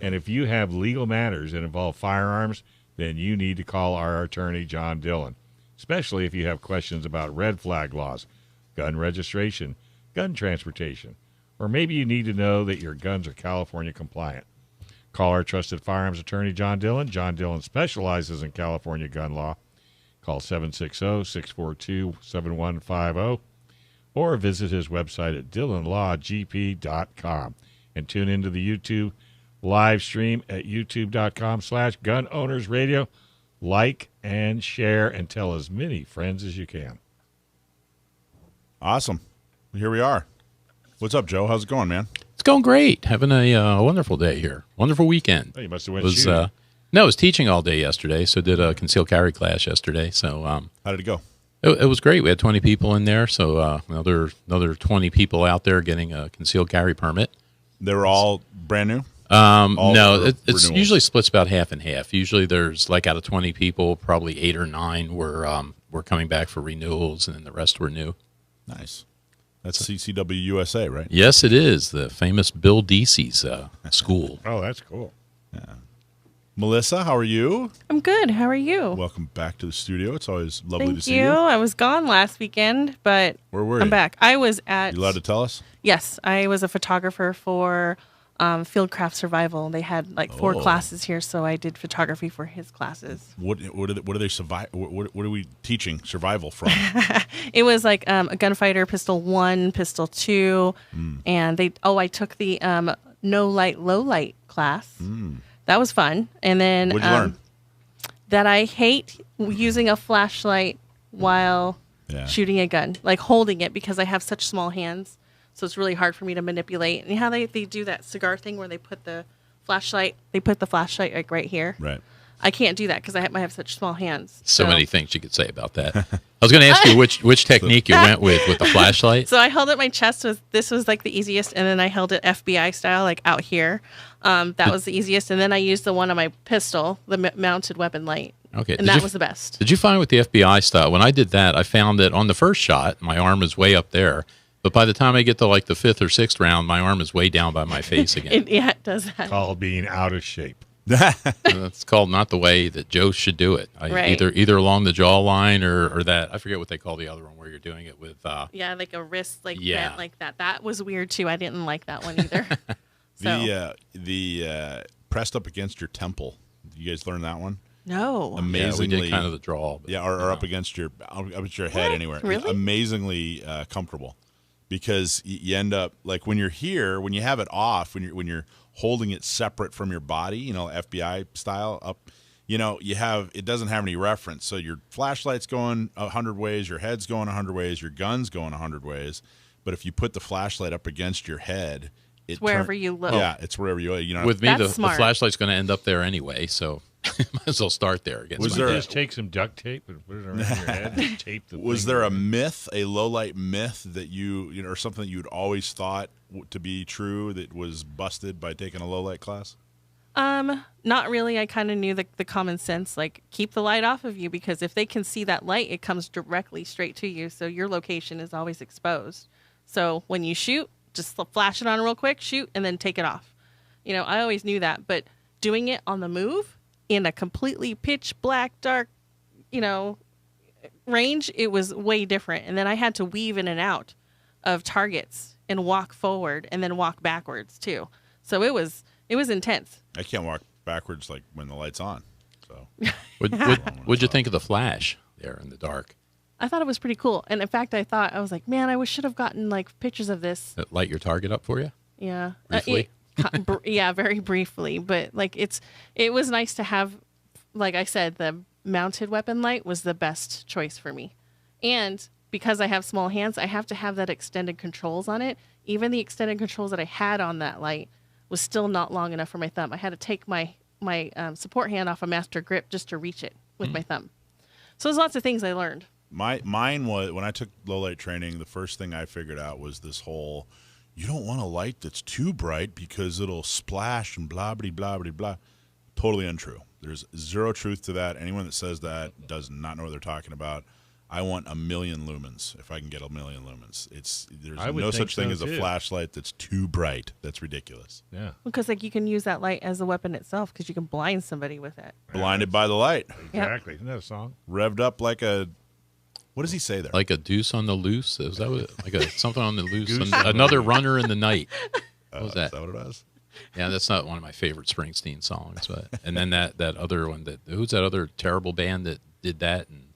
And if you have legal matters that involve firearms, then you need to call our attorney, John Dillon, especially if you have questions about red flag laws, gun registration, gun transportation, or maybe you need to know that your guns are California compliant. Call our trusted firearms attorney, John Dillon. John Dillon specializes in California gun law. Call 760-642-7150 or visit his website at dillonlawgp.com and tune into the YouTube live stream at youtube.com/gunownersradio. Like and share and tell as many friends as you can. Awesome. Here we are. What's up, Joe? How's it going, man? It's going great. Having a wonderful day here. Wonderful weekend. Oh, you must have went shooting. No, I was teaching all day yesterday, so did a concealed carry class yesterday. So how did it go? It was great. We had 20 people in there, so another 20 people out there getting a concealed carry permit. They were all brand new? No, it's usually splits about half and half. Usually there's, like, out of 20 people, probably 8 or 9 were coming back for renewals, and then the rest were new. Nice. That's CCW USA, right? Yes, it is. The famous Bill Deasy's school. Oh, that's cool. Yeah. Melissa, how are you? I'm good. How are you? Welcome back to the studio. It's always lovely to see Thank you. you. I was gone last weekend, but Where were you? I'm back. I was at... You allowed to tell us? Yes. I was a photographer for Fieldcraft Survival. They had like 4 classes here, so I did photography for his classes. What are they survive? What are we teaching survival from? It was like a gunfighter, pistol 1, pistol 2, and I took the no light, low light class. That was fun. And then What'd you learn? That I hate using a flashlight while shooting a gun, like holding it, because I have such small hands. So it's really hard for me to manipulate. And how they do that cigar thing where they put the flashlight like right here. Right. I can't do that because I have such small hands. So many things you could say about that. I was going to ask you which technique you went with the flashlight. So I held it my chest. This was like the easiest, and then I held it FBI style, like out here. That was the easiest, and then I used the one on my pistol, the mounted weapon light. Okay, and that was the best. Did you find with the FBI style, when I did that, I found that on the first shot, my arm is way up there. But by the time I get to like the 5th or 6th round, my arm is way down by my face again. It does that. Called being out of shape. That's called not the way that Joe should do it. Right. Either along the jawline or that. I forget what they call the other one where you're doing it with. Like a wrist bent like that. That was weird too. I didn't like that one either. The pressed up against your temple. You guys learn that one? No. Amazingly, we did kind of the draw. But, or up against your head anywhere. Really? Amazingly comfortable. Because you end up, like when you're here, when you have it off, when you're holding it separate from your body, FBI style up, it doesn't have any reference. So your flashlight's going 100 ways, your head's going 100 ways, your gun's going 100 ways. But if you put the flashlight up against your head, it's wherever you look. Yeah, it's wherever you look. With me, the flashlight's going to end up there anyway, so might as well start there. Just take some duct tape and put it around your head and tape the Was there a myth, a low light myth that you or something that you'd always thought to be true that was busted by taking a low light class? Not really. I kind of knew the common sense, like keep the light off of you, because if they can see that light, it comes directly straight to you. So your location is always exposed. So when you shoot, just flash it on real quick, shoot, and then take it off. I always knew that, but doing it on the move in a completely pitch black, dark, range, it was way different. And then I had to weave in and out of targets and walk forward and then walk backwards too. So it was intense. I can't walk backwards like when the light's on. So what'd you think of the flash there in the dark? I thought it was pretty cool. And in fact, I was like, man, I should have gotten like pictures of this. That light your target up for you? Yeah. Briefly? Very briefly. But like it was nice to have, like I said, the mounted weapon light was the best choice for me. And because I have small hands, I have to have that extended controls on it. Even the extended controls that I had on that light was still not long enough for my thumb. I had to take my support hand off a master grip just to reach it with my thumb. So there's lots of things I learned. Mine was, when I took low light training, the first thing I figured out was this whole, you don't want a light that's too bright because it'll splash and blah, blah, blah, blah, blah. Totally untrue. There's zero truth to that. Anyone that says that does not know what they're talking about. I want 1 million lumens. If I can get 1 million lumens, there's I would no think such thing so, as a too. flashlight that's too bright. That's ridiculous. Yeah. Because like you can use that light as a weapon itself because you can blind somebody with it. Blinded by the light, Exactly. Isn't that a song? revved up like a. What does he say there? Like a deuce on the loose? Is that what, like something on the loose? Goose on the Another loose. runner in the night. What was that? Is that what it was? Yeah, that's not one of my favorite Springsteen songs. But and then that other one who's that other terrible band that did that, and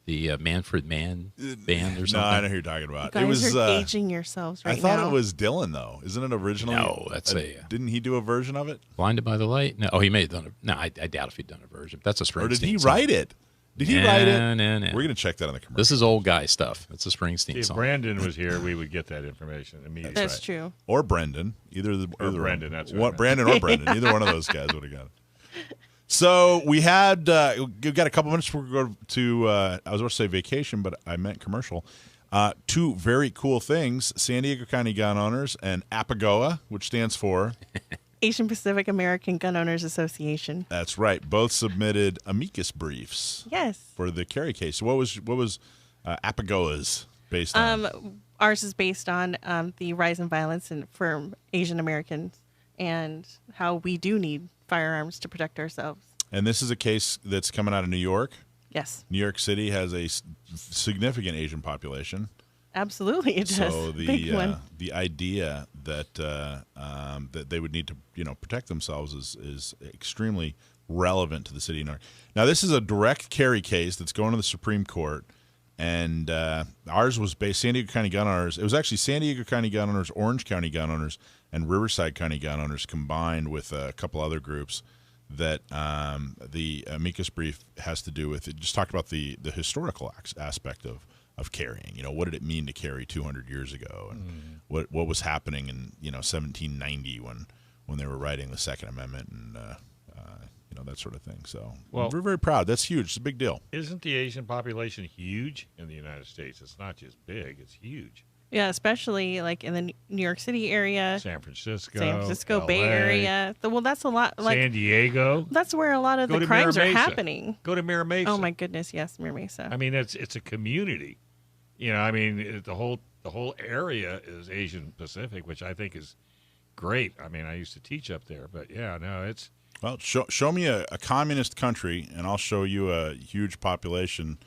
the Manfred Mann band or something. No, I know who you're talking about. You guys It was. are aging yourselves right I thought now. it was Dylan though. Isn't it originally? No, that's Didn't he do a version of it? Blinded by the Light. No, he may have done. I doubt if he'd done a version. That's a Springsteen. Or did he song. write it? Did he write it? No. We're gonna check that on the commercial. This is old guy stuff. It's a Springsteen If song. Brandon was here, we would get that information immediately. That's true. Or Brendan, either Brendan, that's what I what meant. Brandon or Brendan, either one of those guys would have got it. So we had we've got a couple minutes before we go to I was going to say vacation, but I meant commercial. Two very cool things: San Diego County Gun Owners and APAGOA, which stands for Asian Pacific American Gun Owners Association. that's right. Both submitted amicus briefs Yes. for the carry case. So what was APAGOA's based on? Ours is based on the rise in violence for Asian Americans and how we do need firearms to protect ourselves. And this is a case that's coming out of New York. Yes, New York City has a significant Asian population. absolutely it does. So Big one. the idea that that they would need to protect themselves is extremely relevant to the city of New York. Now this is a direct carry case that's going to the Supreme Court, and ours was based San Diego County Gun Owners. It was actually San Diego County Gun Owners, Orange County Gun Owners, and Riverside County Gun Owners combined with a couple other groups. That the amicus brief has to do with. It just talked about the historical aspect of carrying. What did it mean to carry 200 years ago, and what was happening in 1790 when they were writing the Second Amendment, and that sort of thing. So Well- we're very proud. That's huge. It's a big deal. Isn't the Asian population huge in the United States? It's not just big; it's huge. Yeah, especially like in the New York City area, San Francisco, Bay LA, Area. Well, that's a lot. Like San Diego. that's where a lot of Go the to crimes are Mira Mesa. happening. Go to Mira Mesa. Oh my goodness, yes, Mira Mesa. I mean, it's a community. The whole area is Asian Pacific, which I think is great. I mean, I used to teach up there, but it's Well, show me a communist country, and I'll show you a huge population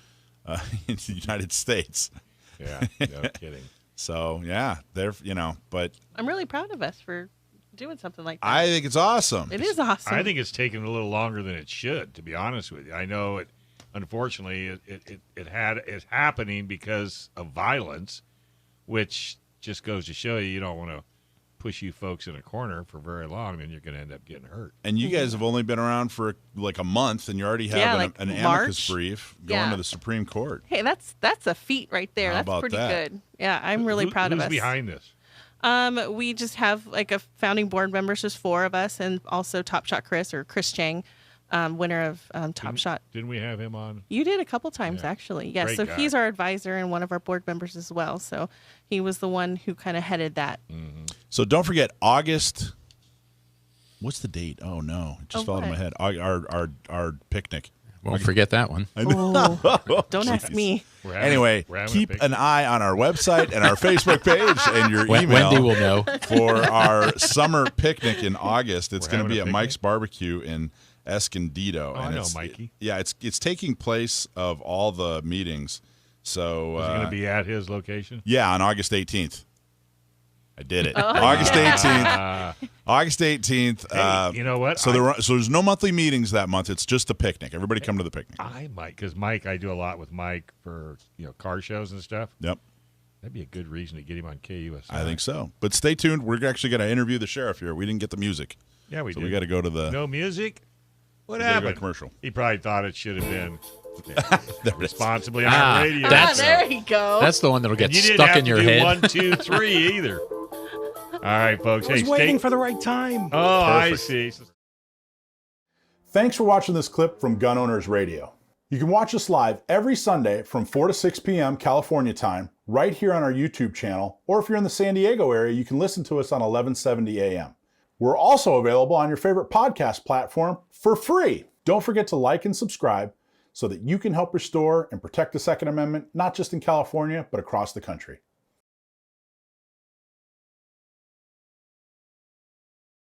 in the United States. no kidding. So yeah, but I'm really proud of us for doing something like that. I think it's awesome. It is awesome. I think it's taken a little longer than it should, to be honest with you. I know it. Unfortunately, it's happening because of violence, which just goes to show you don't want to push you folks in a corner for very long, then you're going to end up getting hurt. And you guys have only been around for like a month, and you already have like an amicus March. brief going to the Supreme Court. Hey, that's a feat right there. How That's about pretty that? good. Yeah, I'm really proud of Who's us. behind this? We just have like a founding board members, just 4 of us, and also Top Shot Chris Chang, winner of Top Shot. Didn't we have him on? You did a couple times, actually. Yes, Great so guy. he's our advisor and one of our board members as well. So he was the one who kind of headed that. So don't forget August. What's the date? Oh no, it just Oh, fell out of my what? head. Our picnic. Won't forget that one. Oh, don't ask me. We're having- Anyway, we're having a keep big- an eye on our website and our Facebook page and your email Wendy will know. for our summer picnic in August. It's We're going to having be a at picnic? Mike's Barbecue in Escondido. I know it's- Mikey. it's taking place of all the meetings. So Is it going to be at his location? yeah, on August 18th. I did it. August 18th. August 18th. Hey, you know what? So there's no monthly meetings that month. It's just a picnic. Everybody come to the picnic. I might, because Mike, I do a lot with Mike for car shows and stuff. Yep. That'd be a good reason to get him on KUSI. I think so. But stay tuned. We're actually going to interview the sheriff here. We didn't get the music. Yeah, we So did. we got to go to the No music? What gotta go happened? commercial. He probably thought it should have been There it is. responsibly on Ah, radio. that's- there you go. That's the one that'll get And you didn't stuck have in to your do head. 1, 2, 3 either. All right, folks. I was Hey, waiting for the right time. Oh, I Perfect. see. Thanks for watching this clip from Gun Owners Radio. You can watch us live every Sunday from 4 to 6 p.m. California time, right here on our YouTube channel, or if you're in the San Diego area, you can listen to us on 1170 a.m. We're also available on your favorite podcast platform for free. Don't forget to like and subscribe so that you can help restore and protect the Second Amendment, not just in California, but across the country.